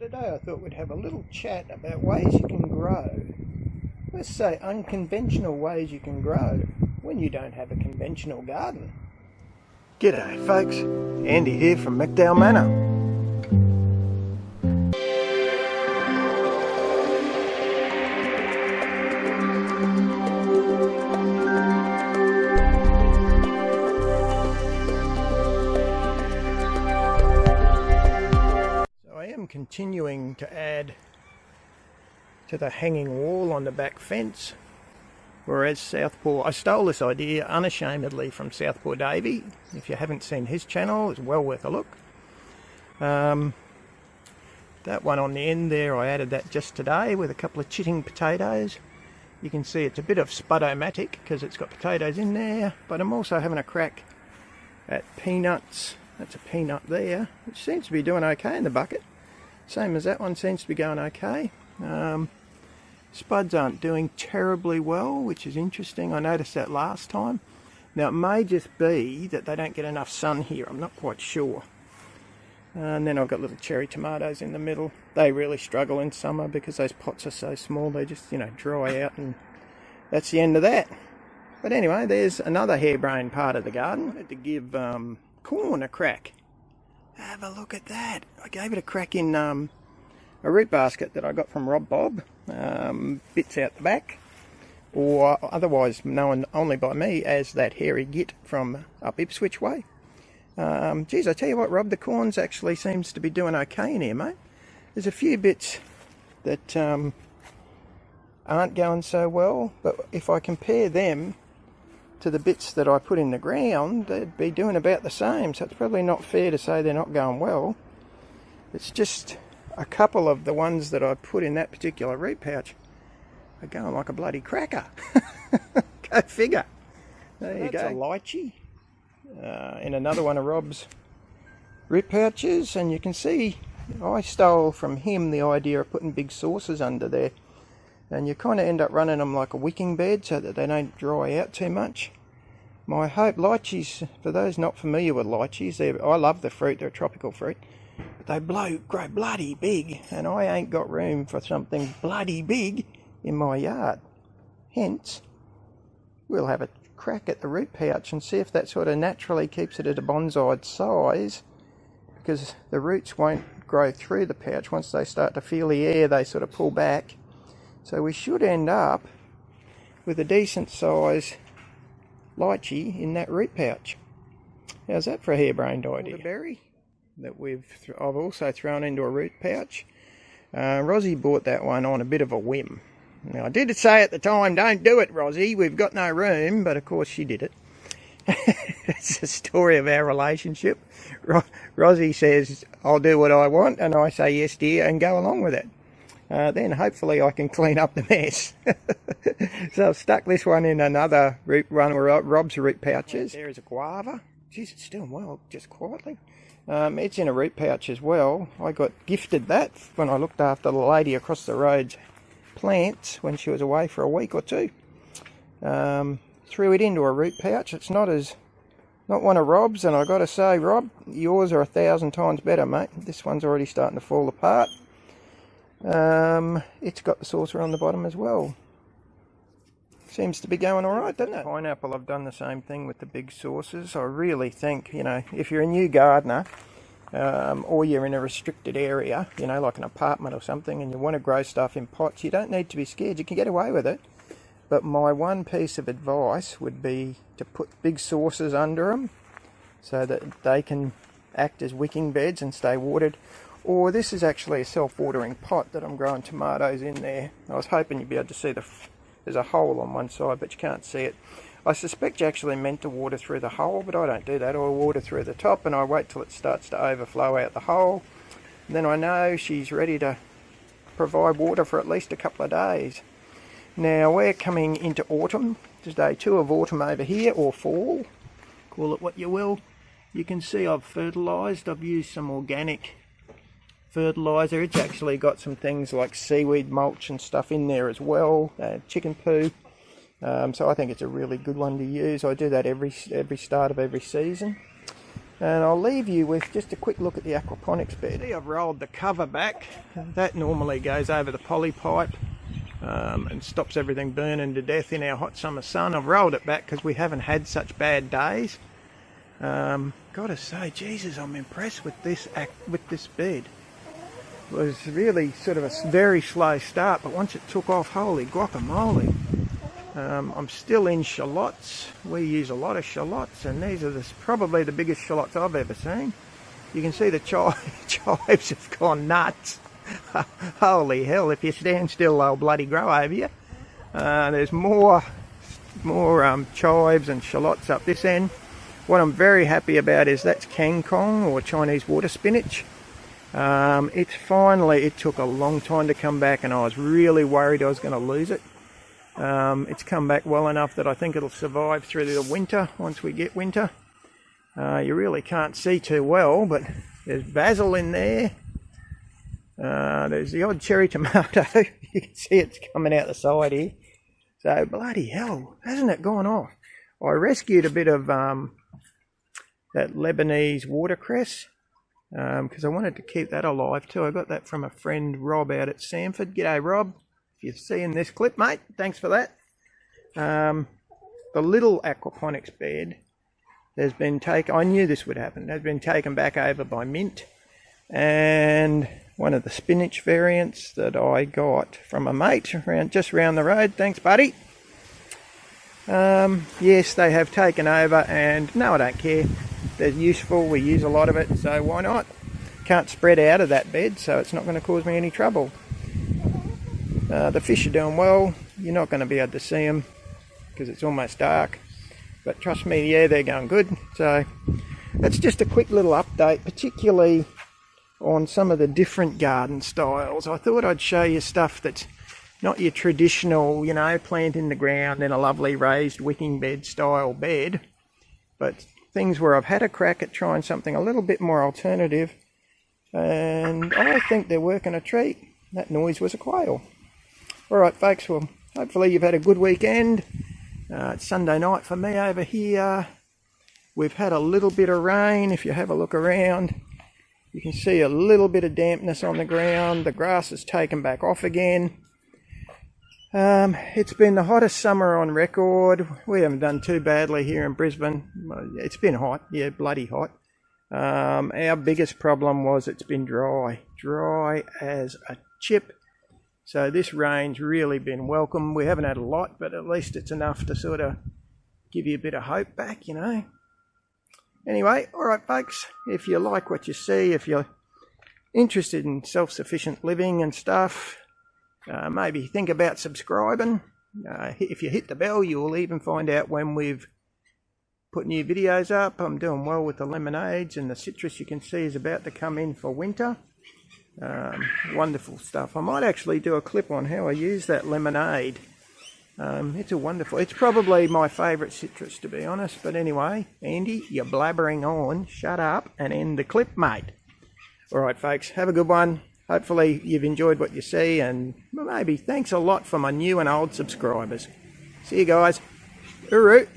Today I thought we'd have a little chat about ways you can grow. Let's say unconventional ways you can grow when you don't have a conventional garden. G'day folks, Andy here from McDowell Manor. Continuing to add to the hanging wall on the back fence, whereas Southpaw, I stole this idea unashamedly from Southpaw Davey. If you haven't seen his channel, it's well worth a look. That one on the end there, I added that just today with a couple of chitting potatoes. You can see it's a bit of Spudomatic because it's got potatoes in there, but I'm also having a crack at peanuts. That's a peanut there, which seems to be doing okay in the bucket. Same as that one, seems to be going okay. Spuds aren't doing terribly well, which is interesting. I noticed that last time. Now it may just be that they don't get enough sun here, I'm not quite sure. And then I've got little cherry tomatoes in the middle. They really struggle in summer because those pots are so small, they just, dry out, and that's the end of that. But anyway, there's another harebrained part of the garden. I wanted to give corn a crack. Have a look at that. I gave it a crack in a root basket that I got from Rob Bob. Bits out the back, or otherwise known only by me as that hairy git from up Ipswich way. Geez, I tell you what, Rob, the corns actually seems to be doing okay in here, mate. There's a few bits that aren't going so well, but if I compare them to the bits that I put in the ground, they'd be doing about the same, so it's probably not fair to say they're not going well. It's just a couple of the ones that I put in that particular root pouch are going like a bloody cracker. Go figure. There you go. That's a lychee in another one of Rob's root pouches, and you can see I stole from him the idea of putting big saucers under there. And you kind of end up running them like a wicking bed so that they don't dry out too much. My hope, lychees, for those not familiar with lychees, I love the fruit, they're a tropical fruit, but they grow bloody big, and I ain't got room for something bloody big in my yard. Hence, we'll have a crack at the root pouch and see if that sort of naturally keeps it at a bonsai size, because the roots won't grow through the pouch. Once they start to feel the air, they sort of pull back. So we should end up with a decent size lychee in that root pouch. How's that for a harebrained idea? The berry that I've also thrown into a root pouch. Rosie bought that one on a bit of a whim. Now I did say at the time, don't do it, Rosie, we've got no room, but of course she did it. It's the story of our relationship. Rosie says, I'll do what I want, and I say yes dear and go along with it. Then hopefully I can clean up the mess. So I've stuck this one in another one of Rob's root pouches. There is a guava. Geez, it's doing well, just quietly. It's in a root pouch as well. I got gifted that when I looked after the lady across the road's plants when she was away for a week or two. Threw it into a root pouch. It's not one of Rob's, and I got to say, Rob, yours are 1,000 times better, mate. This one's already starting to fall apart. It's got the saucer on the bottom as well. Seems to be going alright, doesn't it? Pineapple, I've done the same thing with the big saucers. I really think, if you're a new gardener, or you're in a restricted area, like an apartment or something, and you want to grow stuff in pots, you don't need to be scared. You can get away with it. But my one piece of advice would be to put big saucers under them so that they can act as wicking beds and stay watered. Or this is actually a self-watering pot that I'm growing tomatoes in there. I was hoping you'd be able to see there's a hole on one side, but you can't see it. I suspect you're actually meant to water through the hole, but I don't do that. I water through the top and I wait till it starts to overflow out the hole. And then I know she's ready to provide water for at least a couple of days. Now we're coming into autumn. It's day 2 of autumn over here, or fall. Call it what you will. You can see I've fertilised. I've used some organic fertilizer. It's actually got some things like seaweed mulch and stuff in there as well, chicken poo. So I think it's a really good one to use. I do that every start of every season. And I'll leave you with just a quick look at the aquaponics bed. See, I've rolled the cover back. That normally goes over the poly pipe and stops everything burning to death in our hot summer sun. I've rolled it back because we haven't had such bad days. Gotta say, Jesus, I'm impressed with this bed. It was really sort of a very slow start, but once it took off, holy guacamole. I'm still in shallots. We use a lot of shallots, and these are probably the biggest shallots I've ever seen. You can see the chives have gone nuts. Holy hell, if you stand still, they'll bloody grow over you. There's more chives and shallots up this end. What I'm very happy about is that's kangkong, or Chinese water spinach. It took a long time to come back, and I was really worried I was going to lose it. It's come back well enough that I think it'll survive through the winter, once we get winter. You really can't see too well, but there's basil in there. There's the odd cherry tomato. You can see it's coming out the side here. So, bloody hell, hasn't it gone off? I rescued a bit of that Lebanese watercress because I wanted to keep that alive too. I got that from a friend, Rob, out at Samford. G'day, Rob. If you're seeing this clip, mate, thanks for that. The little aquaponics bed has been taken, I knew this would happen, has been taken back over by Mint, and one of the spinach variants that I got from a mate just round the road. Thanks, buddy. Yes, they have taken over, and no, I don't care. They're useful, we use a lot of it, so why not? Can't spread out of that bed, so it's not going to cause me any trouble. The fish are doing well. You're not going to be able to see them because it's almost dark, but trust me, yeah, they're going good. So that's just a quick little update, particularly on some of the different garden styles. I thought I'd show you stuff that's not your traditional, you know, plant in the ground in a lovely raised wicking bed style bed, but things where I've had a crack at trying something a little bit more alternative, and I think they're working a treat. That noise was a quail. Alright folks, well, hopefully you've had a good weekend. It's Sunday night for me over here. We've had a little bit of rain. If you have a look around, you can see a little bit of dampness on the ground. The grass has taken back off again. It's been the hottest summer on record. We haven't done too badly here in Brisbane. It's been hot, yeah, bloody hot. Our biggest problem was it's been dry as a chip. So this rain's really been welcome. We haven't had a lot, but at least it's enough to sort of give you a bit of hope back, you know. Anyway, alright folks, if you like what you see, if you're interested in self-sufficient living and stuff, maybe think about subscribing. If you hit the bell, you'll even find out when we've put new videos up. I'm doing well with the lemonades, and the citrus you can see is about to come in for winter. Wonderful stuff. I might actually do a clip on how I use that lemonade. It's probably my favourite citrus, to be honest. But anyway, Andy, you're blabbering on. Shut up and end the clip, mate. Alright folks, have a good one. Hopefully you've enjoyed what you see, and maybe thanks a lot for my new and old subscribers. See you guys. Hooroo.